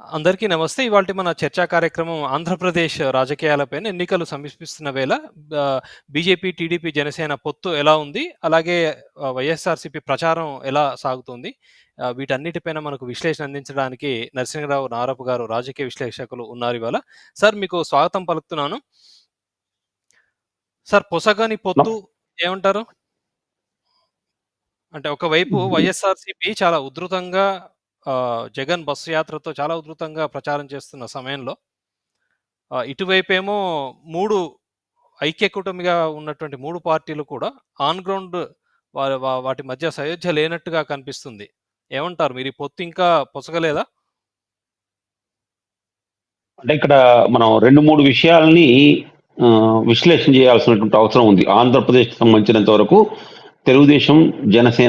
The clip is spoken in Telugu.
అందరికీ నమస్తే. ఇవాల్టి మన చర్చా కార్యక్రమం ఆంధ్రప్రదేశ్ రాజకీయాలపైన ఎన్నికలు సమీపిస్తున్న వేళ బీజేపీ, టీడీపీ, జనసేన పొత్తు ఎలా ఉంది? అలాగే వైఎస్ఆర్‌సీపీ ప్రచారం ఎలా సాగుతుంది? వీటన్నిటిపైన మనకు విశ్లేషణ అందించడానికి నరసింహరావు నారపు గారు రాజకీయ విశ్లేషకులు ఉన్నారివాళ. సార్ మీకు స్వాగతం పలుకుతున్నాను. సార్ పొసగని పొత్తు ఏమంటారు? అంటే ఒకవైపు వైఎస్ఆర్‌సీపీ చాలా ఉధృతంగా జగన్ బస్సు యాత్రతో చాలా ఉధృతంగా ప్రచారం చేస్తున్న సమయంలో ఇటువైపేమో 3 ఐక్య కూటమిగా ఉన్నటువంటి 3 పార్టీలు కూడా ఆన్ గ్రౌండ్ వాటి మధ్య సయోధ్య లేనట్టుగా కనిపిస్తుంది. ఏమంటారు మీరు? ఈ పొత్తు ఇంకా పొసగలేదా? అంటే ఇక్కడ మనం 2, 3 విషయాల్ని విశ్లేషణ చేయాల్సినటువంటి అవసరం ఉంది. ఆంధ్రప్రదేశ్‌కి సంబంధించినంత వరకు తెలుగుదేశం, జనసేన